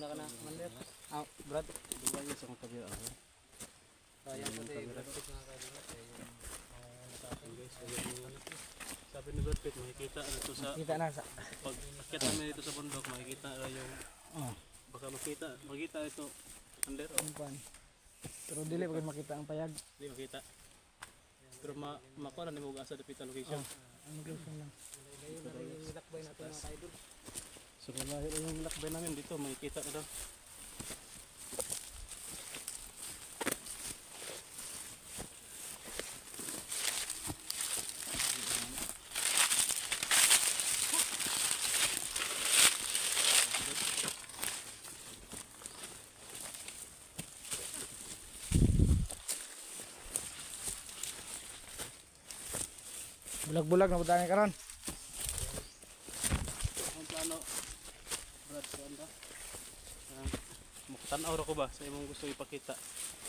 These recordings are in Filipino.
ka na, Mander. Ah, Brad. Dua yun sa mga kabira. Sayang po si Brad Pitt mga kaibigan. Nasapin guys. Sabi ni Brad Pitt, makikita na ito sa... Kita na sa... Pag nakita namin dito sa bundok, makikita na yung... Baka makita ito. Under. Pero dili pag makita ang payag. Hindi makita. Pero makuha na ni mo asa dapit ang location. Ang location lang. Ngayon na rin yung nilakbay natin mga kaidol. So lahir yung lakbay namin dito, makikita na daw. Bulag-bulag na budangin karon. Ang plano, Brad, saan ka? Makatanaw ra ko ba sa imong gusto ipakita?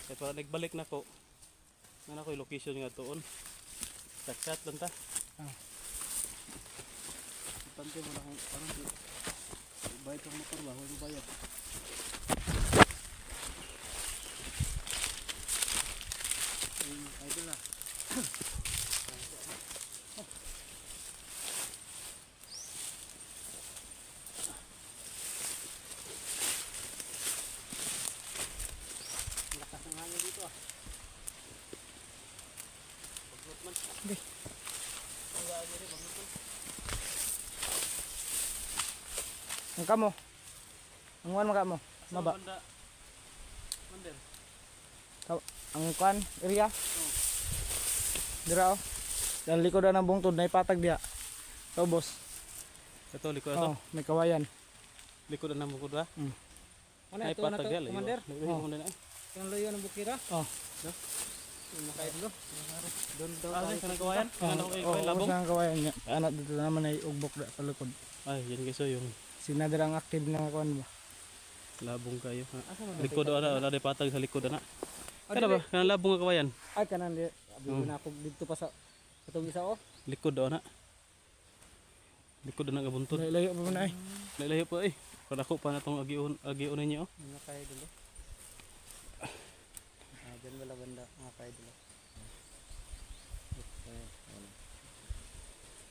Kaya para nagbalik na ko, nga na ko yung location nga doon. Chat lang ta. Pante mo na kung parang bayad ang motor ba? Huwag bayad. Idol na. Lakas ng hangin dito ah. Pagkot man. Hindi. Ang gagawin rin, pagkot. Ang kamo. Ang wan mga mo. Maba. Mander. Ang kwan area. Dira oh. Dan likod na ng bungtod na ipatag diha. So boss. Ito, likod na to. Oh, may kawayan. Likod na bukod ba? Ano Ay, ito na to, patag yan, Commander? Oh. Yung layo ng bukira. Oh. No? Yung makaidlo. Doon daw Ah, tayo. kanang kawayan? Kanang labong? Oh, ang kawayan niya. Anak dito naman ay ugbok da sa likod. Ay, yan guys, yung Sinadra ang active na kwan ba. labong kayo. Ha? Asa man Likod wala di patag sa likod ana. Oh, Kana ba? Kanang labong nga kawayan. Ay kanan di. Abi na ako dito pa sa katong isa oh. Likod ana. Likod na nga buntod. Layo pa man ay. Layo pa eh. Kada ko pa na tong agion ninyo. Mga kaidlo. Ah, diyan wala banda mga kaidlo. Okay.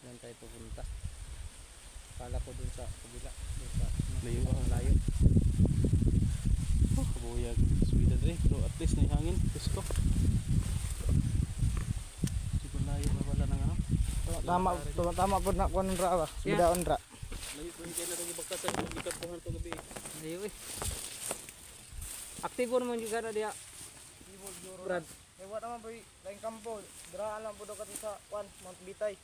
Diyan tayo pupunta. Kala ko dun sa kabila. Dun sa Layo. layo. Kabuyag Sweden rin. Pero at least may hangin. Gusto. Siguro layo pa wala nang ano. Tama po na kung ra ba? Sudaon ra. Layo pa hindi na rin ibagkasan. Magikapuhan to gabi. Layo eh. Aktibo naman juga na diya. Brad. Eh what naman po laing kampo. Dira lang po daw kati sa Mount Bitay.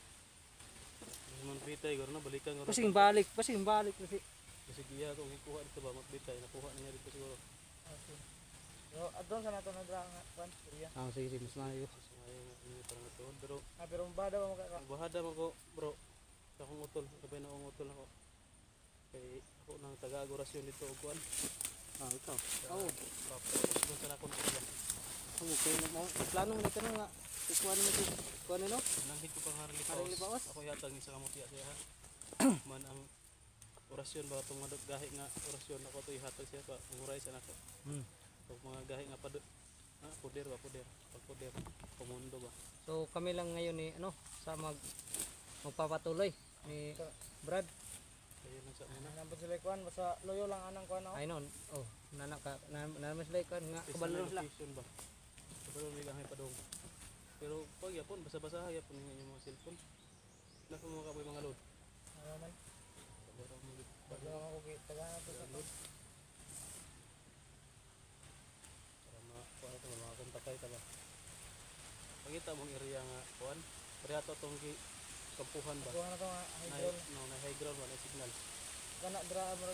Man bitay garo na balikan garo. Pasing balik kasi. Kasi giya kung ikuha dito ba magbitay nakuha niya dito siguro. Yo adon sa nato na dira nga area. Ah, sige, mas maayo. Ay ini parang ito pero Pero bada ba maka bahada man ko bro. Sa akong utol, sabay na akong utol ako. Kay ako nang taga-agorasyon dito og kuan. Ah, ikaw. Oo. Tapos sa nakon ko. Okay na mo. Plano mo nito nga. Ikuan mo dito. Kuan no? Nangkit ko pang harili Harili paos. paos? Ako yatag ni sa kamutya siya ha. Man ang orasyon ba itong mga gahi nga orasyon ako ito ihatag siya pa umuray sa nako. Pag mga gahi nga pa puder ba puder pag puder komundo ba. So kami lang ngayon ni ano sa magpapatuloy ni Brad. Kaya lang sa muna. nambot sila kuan basta loyo lang anang kuan ako. Ay non. Oh, naman sila kan nga kabalo sila. Location ba. Kabalo may gahi pa dong. Pero pag yapon basa-basa yapon yung mga cellphone. Nako mo kapoy mga load. Naman. Pero mo Pag ako kita na to sa load. Para para sa mga kontakay ta ba. Pagita mong area nga kuan. Pareha to tong kampuhan ba. kuan na to nga Na hydron. na high ground wala signal. Kana dira mo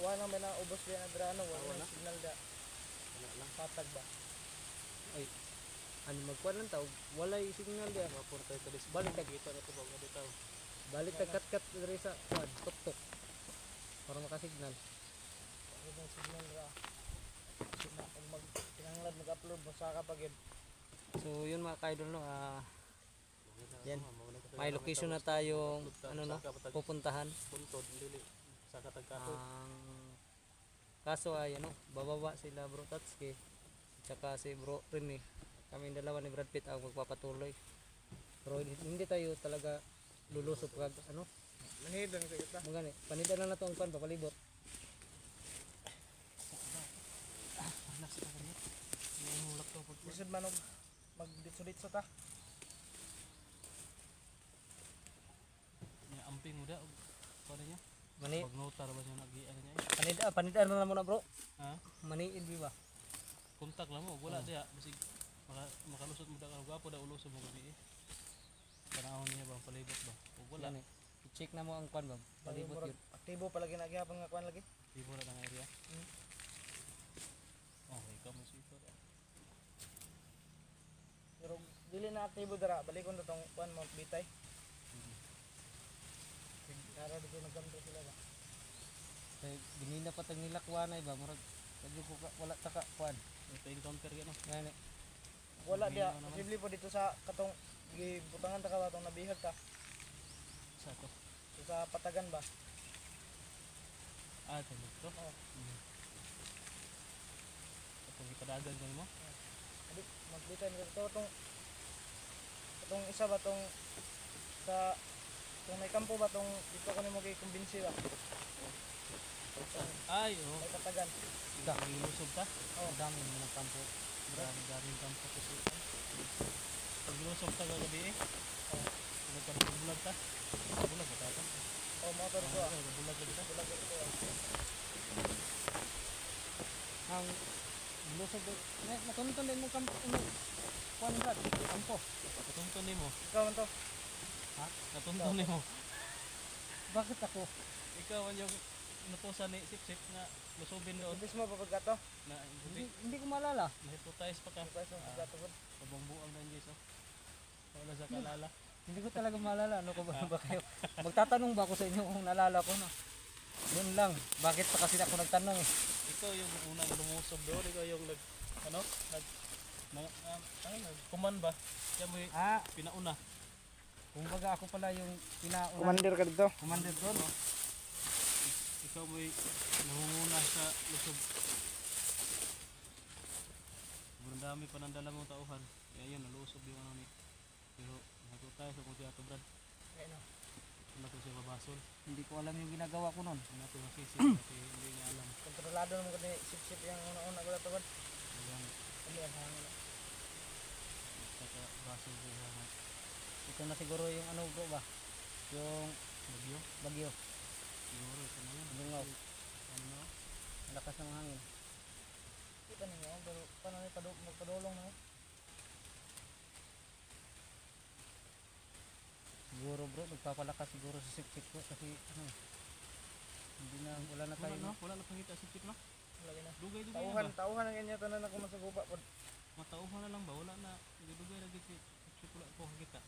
wala man na ubos diya na dira no wala Wala. na signal da. Wala lang. Patag ba. Ay. Ano magkuan lang taw. Walay signal dia. Wapor tayo sa dis. Balik tag Kita na to ba dito. balik tag kat diri sa kuan tok. Para makasignal. Wala na signal dira. Kung kinahanglan mag-upload mo sa kapag So yun mga kaidol no. Yan. May location na tayong ano no pupuntahan. Puntod dili sa katagkahoy. Ang Kaso ay ano, bababa sila bro Tatsuki. Tsaka si bro Rene. Kami dalawa ni Brad Pitt ang magpapatuloy. Pero hindi tayo talaga lulusot pag ano. Manidan ko kita. Mga ni, panidan na nato ang pan papalibot. Alas ka kanya. Yung hulak to pag Lisod man og magditso-ditso ta. niya amping mo da og para niya. Mani, Pag notar ba siya nagian niya. panidan na muna bro. Ha? Maniid di ba? Kontak lang mo, wala diya bisig makalusot mo da ka gapo da ulusot mo gabi. Panahon niya ba palibot ba? O wala. Yan eh. I-check na mo ang pan ba? Palibot yun. Aktibo palagi na gyapon nga kuan lagi. Di mo na ang area. Hmm. Okay, kamo si ito. Pero dili na aktibo dara, balikon na tong kuan mo bitay. Nara dito nagkanto sila ba. Kay ginina pa tag nilakwanay ba murag kadyo ko wala ta ka kuan. Ito encounter gano. Yan eh. Wala Hindi dia, naman. posible po dito sa katong gibutangan ta ka ba tong nabihag ka Sa to. sa patagan ba. Ah, ito to. Oo. Kapag ipadagan ka mo. Adi magbitay mo dito tong isa ba tong sa tong may kampo ba tong dito ko nimo kay kumbinsi ba. Ay, oh. May patagan. Ilusog ka. Oh, Ang dami mo ng kampo. Daming kampo kasi. Pag ilusog ka kagabi eh. oh, Nagkabulag ka. Bulag ba tayo? oh motor ko. Bulag ka dito. Bulag ko dito. Ang lusog na natunton din mo kampo ano. Kuan brad, kampo. Natuntun ni mo. Ikaw man to. Ha? Natuntun ni mo. Bakit ako? Ikaw ang yung natusan ni Sip-Sip na lusubin doon. Ibis mo papag gato. Na Hindi ko maalala. na-hypnotize pa ka. Ibis mo papag gato po. Pabangbuang na yung oh. Wala sa kalala. Hindi ko talaga maalala. Ano ko ba kayo? Magtatanong ba ako sa inyo kung naalala ko na? Yun lang. Bakit pa kasi ako nagtanong eh? Ikaw yung unang lumusob doon. Ikaw yung kuman ba? Kaya mo yung Ah, pinauna. kumbaga ako pala yung pinauna. Commander ka dito. Commander doon. Oh. Ikaw mo yung nangunguna sa lusob. Sobrang dami pa ng dala mong tauhan. Kaya yun, nalusob yung ano ni. Pero nato tayo sa kung siya brad. Ayun. Ano to siya babasol. Hindi ko alam yung ginagawa ko noon. Ano to masisi kasi hindi niya alam. Kontrolado naman ko ni sip-sip yung una-una ko dito. Kaya Ano yan hangin. saka basol ko siya na Ito na siguro yung ano bro ba? Yung bagyo. bagyo. Siguro ito na yun. Lungaw. Ano? Malakas ng hangin. Kita ninyo, pero paano magpadulong na? Siguro bro, nagpapalakas siguro sa sip-sip ko kasi ano. Hindi na, wala na tayo. Wala na pangita sa tip no? Lagi na. Dugay-dugay na Tauhan, ba? tauhan ang ganyan tanan ako masaguba po. Matauhan na lang ba? Wala na. Dugay na giti. Wala po kita.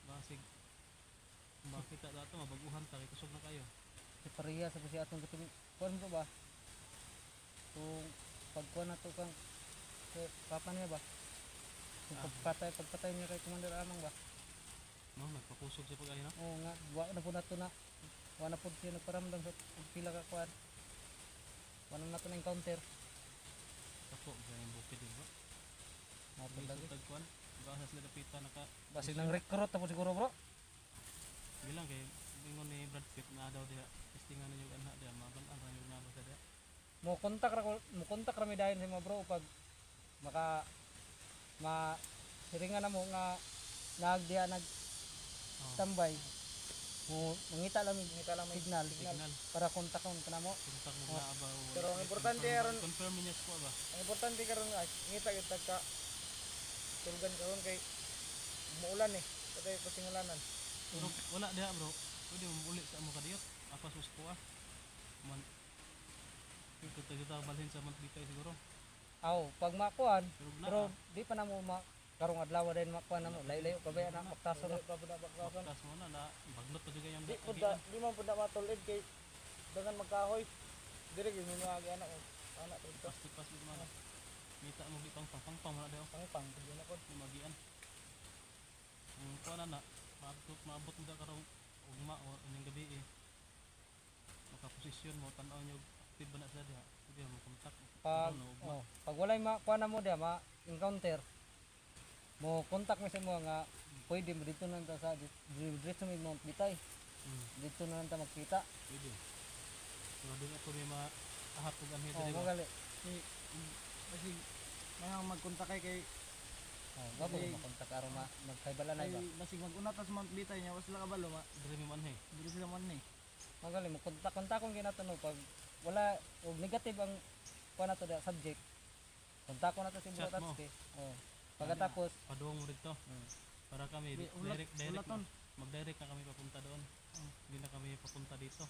Basig. Kung makita dato, mabaguhan ta. Kaya kusog na kayo. Si pareha sa kasi atong katong kuan bro ba? Kung pagkuan na to kang papa niya ba? Kung pagpatay niya kay Commander Amang ba? No, nagpakusog siya pag-ayo no? Oo nga, wa na po nato na. Wa na po siya nagparamdam sa pila ka kuan. Wa na nato na encounter. Tapo, kaya yung bukid din ba? Nato May lagi. tagkuan. Baka sila napita naka... Basi nang recruit tapos siguro bro. Bilang kay ingon ni Brad Pitt na daw diya. Testingan na yung anak diya. Mabalaan na yung nabo sa diya. Mo kontak ra mi dayon sa mga bro pag siringan na mo nga nagdiha nag Oh, tambay. Mo mangita lang may Ngita lang may signal signal. para kontakon kana mo. Kontak mo Oh. na ba? Pero ang importante aron, Confirm niya po ba? ang importante karon ay ngita gyud tagka tulgan karon kay muulan eh. Patay pasingulanan. Pero wala diha bro. Pwede mo ulit sa mo kadiyot. Apa sus ko ah. Man. Ito tayo balhin sa Montbitay siguro. Aw, pag makuan Pero pero di pa na mo karong adlaw din makuan na mo. Layo-layo pa ba na maktaso na. Pabuda-baktasan. Tapos mo na baglot pa juga yung Di pud di man pud matulid kay dengan magkahoy. Dire gyud mo mga anak ko. Anak pud to. Pasti mo na. Kita mo di pang wala daw. Pangpang pud na pud. Magian. Kuha na maabot mo da karong ugma o inyong gabi eh. Makaposisyon mo tanaw nyo active ba na sila diha? Pwede mo kontak. Pag pag walay kuha na mo dia ma-encounter mo contact mo sa mo nga pwede mo dito na ta sa dito sa Mount Bitay. Dito na lang ta magkita. Pwede. So doon ako may mahapog ang hito Oh, diba? magali. Kasi mayang magkontak kay Gabo mo kontak aron magkaibalanay ba. basig mag-una tas Mount Bitay niya was sila kabalo Dili mo manhe. dili sila man ni. Magali mo kontak kung ginatanong pag wala og negative ang kuha na to da subject. Kontak ko na to si Chat mo. Buratski. Oh. Pagkatapos Paduong mo dito. Para kami direct ulaton. mag-direct na kami papunta doon. Hindi na kami papunta dito.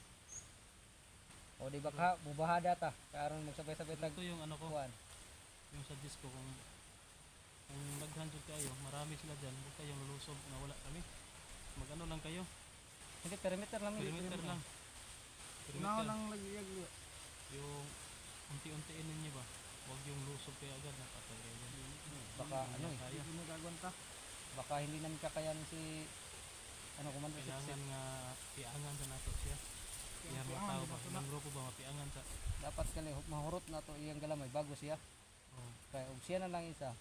o di ba ka mubahada ta karon magsabay-sabay tag Ito yung ano ko, kuan. yung suggest ko kung naghan jud kayo, marami sila diyan, huwag kayong lulusob na wala kami. Mag-ano lang kayo, Hindi perimeter lang yun. perimeter lang. Unaw Perimeter. nang lagiyag. Yung unti-untiin ninyo ba? Huwag yung lusob kayo agad na patay kayo dyan. Baka ano eh. Kaya. Hindi gagawanta. Baka hindi namin kakayan si ano komando si Kailangan nga piangan sa nato siya. Kaya mga tao ba? Ilang grupo ba mapiangan sa? dapat kali mahurot na to iyang galamay bago siya. Oh. Kaya og siya na lang isa.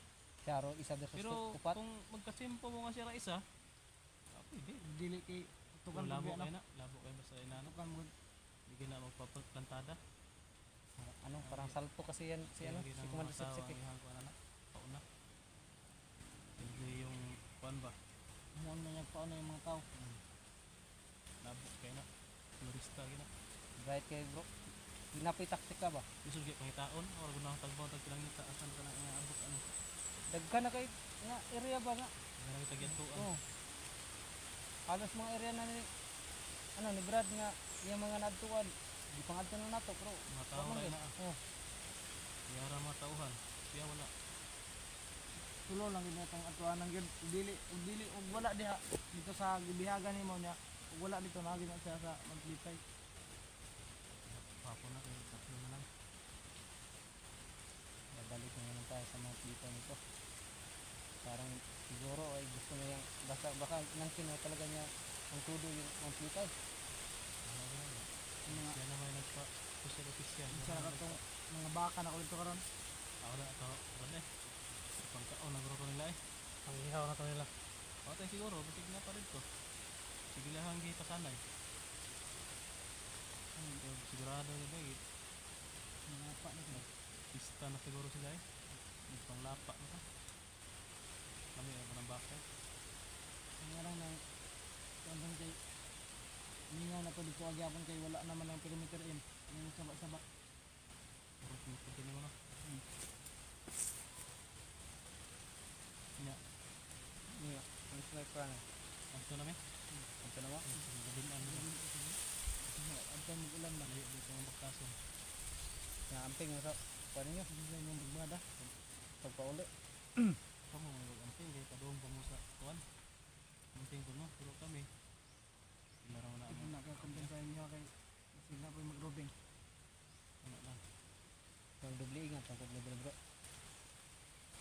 Siya ro isa versus Pero upat. kung magkasimpo mo nga siya ra isa, pwede. Dili kay Kung tukan labo pagbi kayo na, labo kayo basta inano. tukan mo Hindi na magpaplantada. Ano parang salto kasi yan si ano si komando Sipsip. Eh. Pauna. Hindi yung kuan ba? mo na niya paano yung mga tao. Labo kayo na. Turista gina. Right kay bro. Ginapoy taktik ka ba? Gusto gyud pangitaon or gunang tagbaw tag pinangita asan ka na nga abot ano. Dagka na kay nga area ba nga? Nga kita gyatuan. Oh. Halos mga area na ni ano ni Brad nga yung mga nadtuan. Di pangadto na nato bro. Mga tao Wala ray man na. gid. Oh. Yara mga tauhan. Siya wala. Tulo lang gid natong atuan ng gid dili ug wala diha dito sa gibihagan nimo niya. Ug wala dito na gid na siya sa Maglitay. Papo na kayo tatlo na lang. Babalik na naman tayo sa mga dito nito. Parang siguro ay gusto na yung baka nang kino talaga niya ang tudo yung Maglitay. Yung mga Yan naman nagpa-social official. isa ra tong mga baka na ulit karon. Ako na ito. Ano eh. Pagkaon na ko nila eh. Ang ihaw na to nila. Patay siguro. Basig na pa rin to. Sige lang ang gipasanay. Sigurado nila eh. Mga pa na sila. Pista na siguro sila eh. Pang-lapa na to. Kami ako ng bakit. Nga lang nang kandang kay ningaw na to dito agyapon kay wala naman ang perimeter in. Yung saba-saba. Puro pinipinti mo na. Niya. Niya. Ang sniper na. Anto na may. Ito na mo. Gabinan nila. Antay mo ulan ba? Layo dito ang baktason. Nga amping mo sa kuha ninyo. Hindi yung magbada. Pagpauli. Kamu may mag-amping. Kaya padoong pa mo sa kuwan. Amping ko no. Pero kami. Pinaraw na Ito ang na kaya kundin sa inyo kay sila po yung mag-robing. ano lang. Yung dubli ingat ang kubli bro.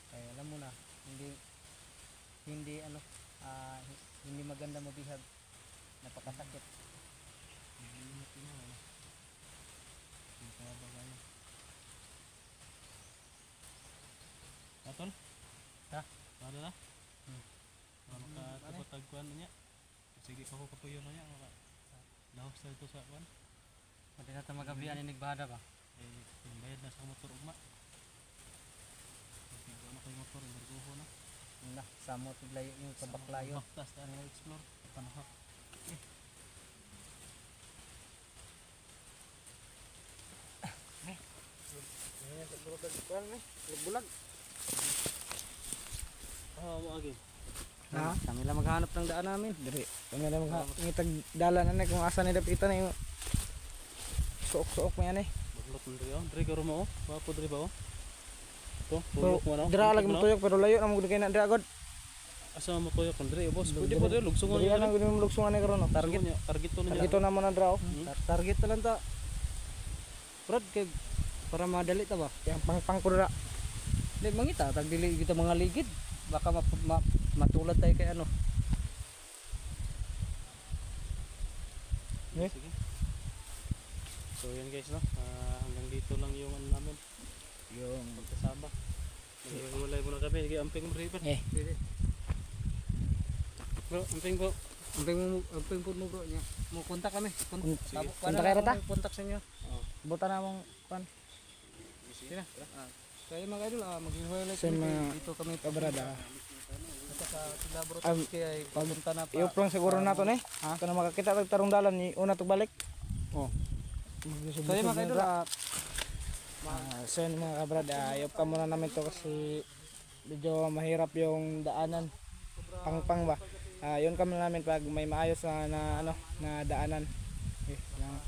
Kaya alam mo na hindi ano hindi maganda mabihag. Napakasakit. Nag-iingat yun mo. Ano. Hindi ka ba kaya. Atol? Ha? Ano na? Ano ka Ano? tupatagkuhan na niya? Sige pa ko kapuyo na niya. Lahos na ito sa kuhan. Pati na ito magabihan ni Nigbada ba? Yung bayad na sa motor ugma. Kasi ano kayo motor, berguho na. Na, samot layo yung kabaklayon. Baktas na nila explore. Panahak. Ayan sa bulag kuan ni. Bulag. Mo agi. Ha? Kami lang maghanap ng daan namin. Diri. Kami lang ngitag dalan na kung asa ni dapitan na yung suok-suok mo yan eh. Baglot mo diri oh. Diri ka rumo oh. Wapo diri ba oh. Ito, Pero tuyok mo na. dira lagi mo tuyok pero layo na mo kay na dira god. Asa mo tuyok kon diri boss. Pwede pa diri lugsong Diri na gud mo lugsungan ni karon no. Target niya, target to na niya. Target na mo na dira oh. Target na lang ta. Brad kay para madali ta ba? Yang pang ko dira. Di mangita tag dili kita mga ligid. Baka matulad tayo kay ano. Eh? Sige. So yan guys no. Hanggang ito lang yung ano namin, Yung magkasama. Maghiwalay muna kami. Sige, amping mo rin. Sige. Bro, amping po. Amping po mo bro niya. Mo kontak kami. Sige. Punta kayo rata? Kontak sa inyo. buta na mong pan. Sige na. Kaya mga idol, maghiwalay Sa kami. mga Dito kami kabrada. At saka sila bro Um, kaya ay pumunta na pa. Iuplong siguro nato ni. Kana makakita tag tarong dalan ni una to balik. Oh. Magbusog-busog So yun mga na idol, ra. So yun mga kabrada, ayop ka muna namin to kasi medyo mahirap yung daanan. Pang ba. Yun kami namin pag may maayos na ano na daanan. Okay, salamat.